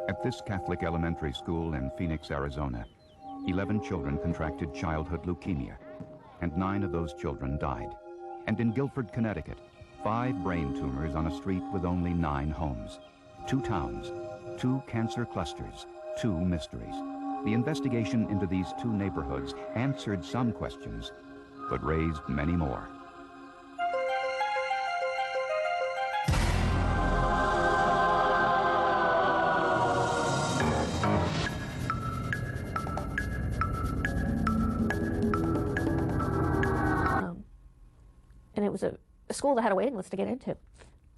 At this Catholic elementary school in Phoenix, Arizona, 11 children contracted childhood leukemia, and 9 of those children died. And in Guilford, Connecticut, 5 brain tumors on a street with only 9 homes. 2 towns, 2 cancer clusters, 2 mysteries. The investigation into these 2 neighborhoods answered some questions, but raised many more. And it was a school that had a waiting list to get into.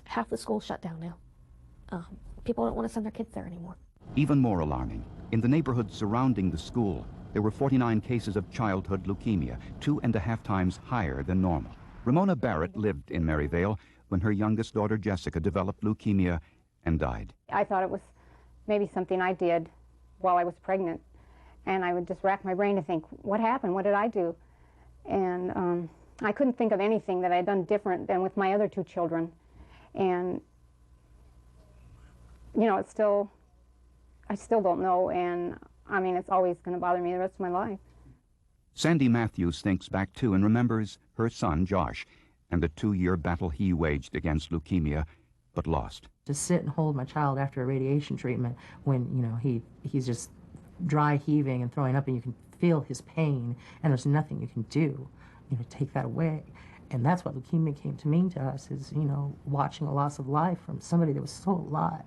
Half the school shut down now. People don't want to send their kids there anymore. Even more alarming, in the neighborhood surrounding the school, there were 49 cases of childhood leukemia, 2.5 times higher than normal. Ramona Barrett lived in Maryvale when her youngest daughter Jessica developed leukemia and died. I thought it was maybe something I did while I was pregnant, and I would just rack my brain to think, what happened? What did I do? And I couldn't think of anything that I had done different than with my other 2 children. And, you know, I still don't know, and I mean, it's always going to bother me the rest of my life. Sandy Matthews thinks back too and remembers her son, Josh, and the 2-year battle he waged against leukemia, but lost. To sit and hold my child after a radiation treatment when, you know, he's just dry heaving and throwing up, and you can feel his pain, and there's nothing you can do, you know, take that away. And that's what leukemia came to mean to us, is, you know, watching a loss of life from somebody that was so alive.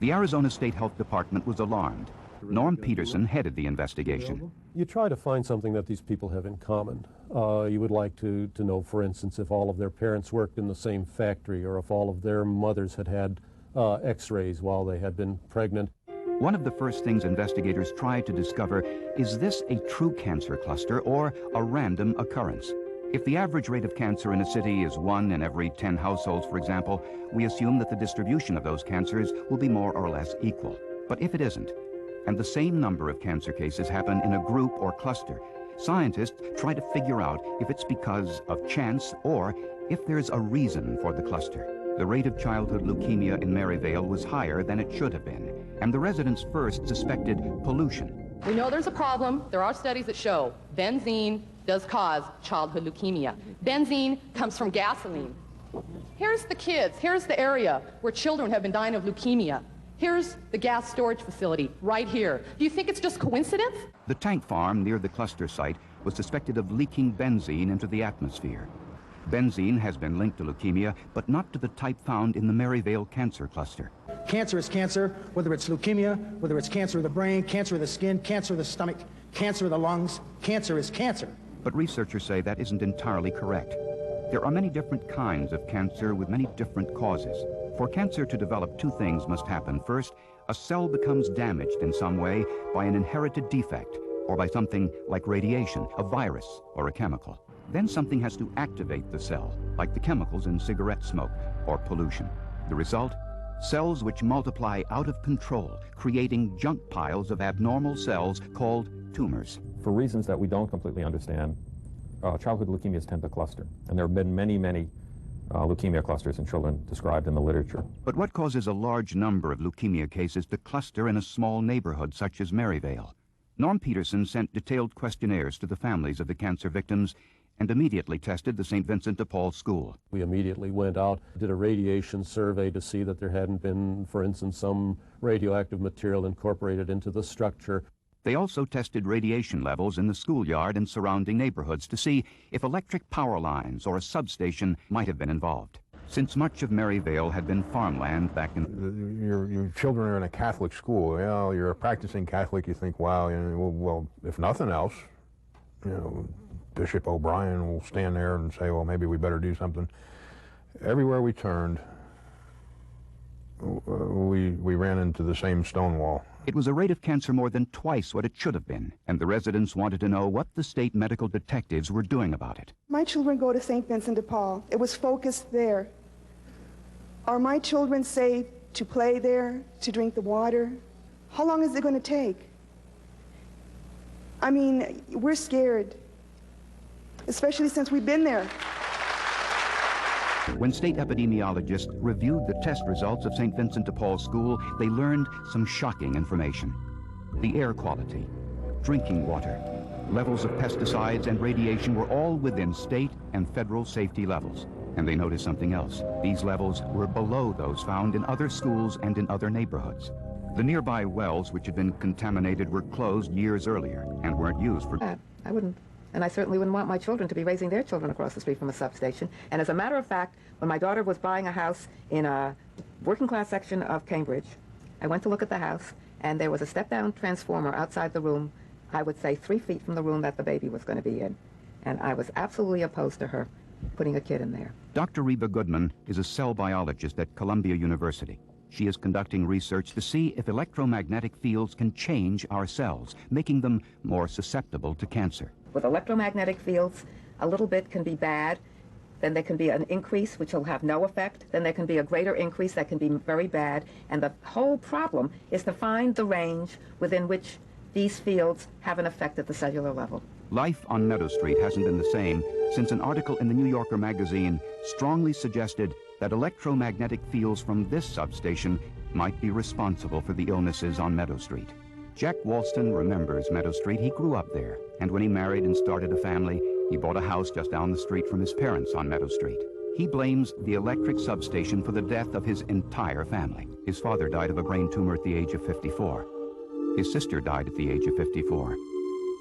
The Arizona State Health Department was alarmed. Norm Peterson headed the investigation. You try to find something that these people have in common. You would like to know, for instance, if all of their parents worked in the same factory, or if all of their mothers had had x-rays while they had been pregnant. One of the first things investigators tried to discover, is this a true cancer cluster or a random occurrence? If the average rate of cancer in a city is 1 in every 10 households, for example, we assume that the distribution of those cancers will be more or less equal. But if it isn't, and the same number of cancer cases happen in a group or cluster, scientists try to figure out if it's because of chance or if there's a reason for the cluster. The rate of childhood leukemia in Maryvale was higher than it should have been, and the residents first suspected pollution. We know there's a problem. There are studies that show benzene does cause childhood leukemia. Benzene comes from gasoline. Here's the kids. Here's the area where children have been dying of leukemia. Here's the gas storage facility right here. Do you think it's just coincidence? The tank farm near the cluster site was suspected of leaking benzene into the atmosphere. Benzene has been linked to leukemia, but not to the type found in the Maryvale cancer cluster. Cancer is cancer, whether it's leukemia, whether it's cancer of the brain, cancer of the skin, cancer of the stomach, cancer of the lungs. Cancer is cancer. But researchers say that isn't entirely correct. There are many different kinds of cancer with many different causes. For cancer to develop, 2 things must happen. First, a cell becomes damaged in some way by an inherited defect, or by something like radiation, a virus, or a chemical. Then something has to activate the cell, like the chemicals in cigarette smoke or pollution. The result? Cells which multiply out of control, creating junk piles of abnormal cells called tumors. For reasons that we don't completely understand, childhood leukemias tend to cluster, and there have been many leukemia clusters in children described in the literature. But what causes a large number of leukemia cases to cluster in a small neighborhood such as Maryvale? Norm Peterson sent detailed questionnaires to the families of the cancer victims and immediately tested the St. Vincent de Paul School. We immediately went out, did a radiation survey to see that there hadn't been, for instance, some radioactive material incorporated into the structure. They also tested radiation levels in the schoolyard and surrounding neighborhoods to see if electric power lines or a substation might have been involved. Since much of Maryvale had been farmland back in... Your children are in a Catholic school. You know, you're a practicing Catholic, you think, wow, you know, well, if nothing else, you know, Bishop O'Brien will stand there and say, well, maybe we better do something. Everywhere we turned, we ran into the same stone wall. It was a rate of cancer more than twice what it should have been, and the residents wanted to know what the state medical detectives were doing about it. My children go to St. Vincent de Paul. It was focused there. Are my children safe to play there, to drink the water? How long is it going to take? I mean, we're scared, especially since we've been there. When state epidemiologists reviewed the test results of St. Vincent de Paul School, they learned some shocking information. The air quality, drinking water, levels of pesticides and radiation were all within state and federal safety levels. And they noticed something else. These levels were below those found in other schools and in other neighborhoods. The nearby wells, which had been contaminated, were closed years earlier and weren't used for... I wouldn't. And I certainly wouldn't want my children to be raising their children across the street from a substation. And as a matter of fact, when my daughter was buying a house in a working class section of Cambridge, I went to look at the house, and there was a step-down transformer outside the room, I would say 3 feet from the room that the baby was going to be in. And I was absolutely opposed to her putting a kid in there. Dr. Reba Goodman is a cell biologist at Columbia University. She is conducting research to see if electromagnetic fields can change our cells, making them more susceptible to cancer. With electromagnetic fields, a little bit can be bad, then there can be an increase which will have no effect, then there can be a greater increase that can be very bad, and the whole problem is to find the range within which these fields have an effect at the cellular level. Life on Meadow Street hasn't been the same since an article in the New Yorker magazine strongly suggested that electromagnetic fields from this substation might be responsible for the illnesses on Meadow Street. Jack Walston remembers Meadow Street. He grew up there, and when he married and started a family, he bought a house just down the street from his parents on Meadow Street. He blames the electric substation for the death of his entire family. His father died of a brain tumor at the age of 54. His sister died at the age of 54.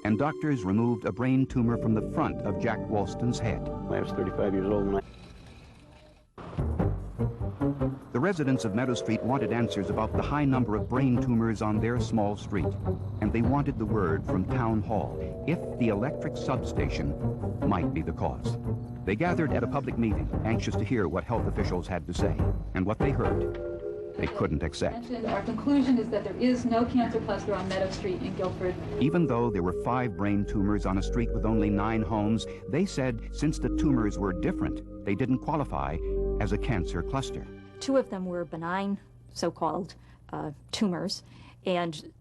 And doctors removed a brain tumor from the front of Jack Walston's head. I was 35 years old when The residents of Meadow Street wanted answers about the high number of brain tumors on their small street, and they wanted the word from Town Hall if the electric substation might be the cause. They gathered at a public meeting, anxious to hear what health officials had to say, and what they heard they couldn't accept. Our conclusion is that there is no cancer cluster on Meadow Street in Guilford. Even though there were 5 brain tumors on a street with only 9 homes, they said since the tumors were different, they didn't qualify as a cancer cluster. 2 of them were benign, so-called tumors, and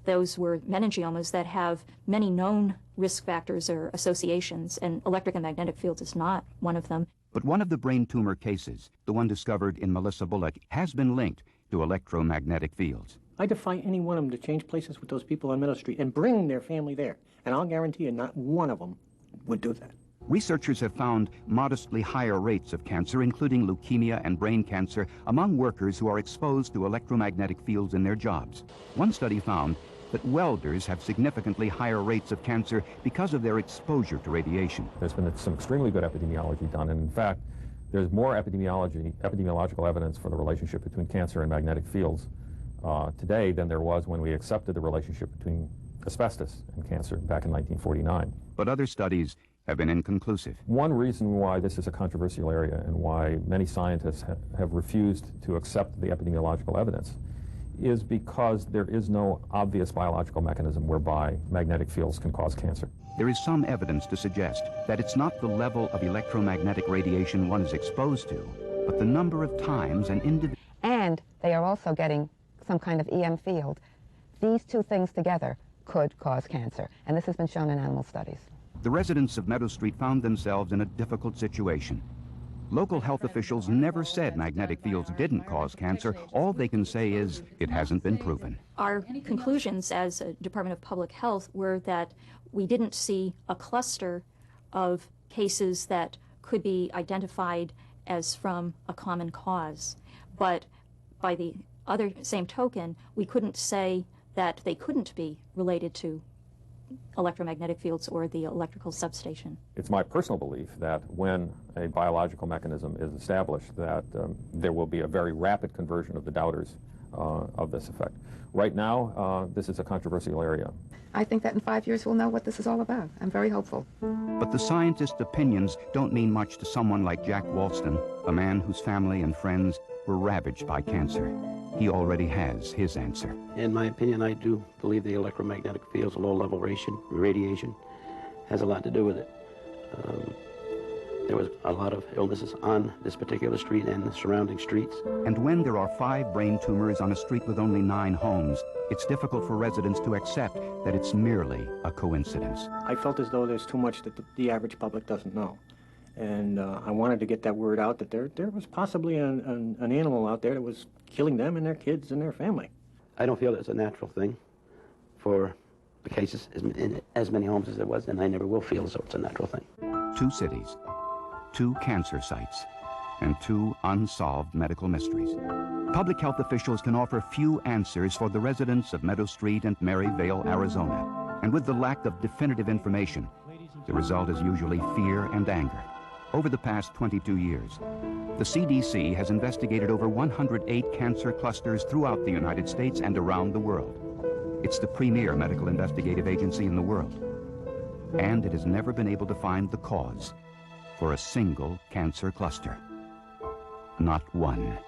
those were meningiomas that have many known risk factors or associations, and electric and magnetic fields is not one of them. But one of the brain tumor cases, the one discovered in Melissa Bullock, has been linked to electromagnetic fields. I defy any one of them to change places with those people on Meadow Street and bring their family there. And I'll guarantee you not one of them would do that. Researchers have found modestly higher rates of cancer, including leukemia and brain cancer, among workers who are exposed to electromagnetic fields in their jobs. One study found that welders have significantly higher rates of cancer because of their exposure to radiation. There's been some extremely good epidemiology done, and in fact, there's more epidemiological evidence for the relationship between cancer and magnetic fields today than there was when we accepted the relationship between asbestos and cancer back in 1949. But other studies have been inconclusive. One reason why this is a controversial area and why many scientists have refused to accept the epidemiological evidence is because there is no obvious biological mechanism whereby magnetic fields can cause cancer. There is some evidence to suggest that it's not the level of electromagnetic radiation one is exposed to, but the number of times an individual... And they are also getting some kind of EM field. These 2 things together could cause cancer, and this has been shown in animal studies. The residents of Meadow Street found themselves in a difficult situation. Local health officials never said magnetic fields didn't cause cancer. All they can say is it hasn't been proven. Our conclusions as a Department of Public Health were that we didn't see a cluster of cases that could be identified as from a common cause. But by the other same token, we couldn't say that they couldn't be related to electromagnetic fields or the electrical substation. It's my personal belief that when a biological mechanism is established, that there will be a very rapid conversion of the doubters of this effect. Right now, this is a controversial area. I think that in 5 years we'll know what this is all about. I'm very hopeful. But the scientists' opinions don't mean much to someone like Jack Walston, a man whose family and friends were ravaged by cancer. He already has his answer. In my opinion, I do believe the electromagnetic fields, low-level radiation, has a lot to do with it. There was a lot of illnesses on this particular street and the surrounding streets. And when there are 5 brain tumors on a street with only 9 homes, it's difficult for residents to accept that it's merely a coincidence. I felt as though there's too much that the average public doesn't know. And I wanted to get that word out that there was possibly an animal out there that was killing them and their kids and their family. I don't feel it's a natural thing for the cases in as many homes as there was, and I never will feel as though it's a natural thing. 2 cities, 2 cancer sites, and 2 unsolved medical mysteries. Public health officials can offer few answers for the residents of Meadow Street and Maryvale, Arizona. And with the lack of definitive information, the result is usually fear and anger. Over the past 22 years, the CDC has investigated over 108 cancer clusters throughout the United States and around the world. It's the premier medical investigative agency in the world. And it has never been able to find the cause for a single cancer cluster. Not one.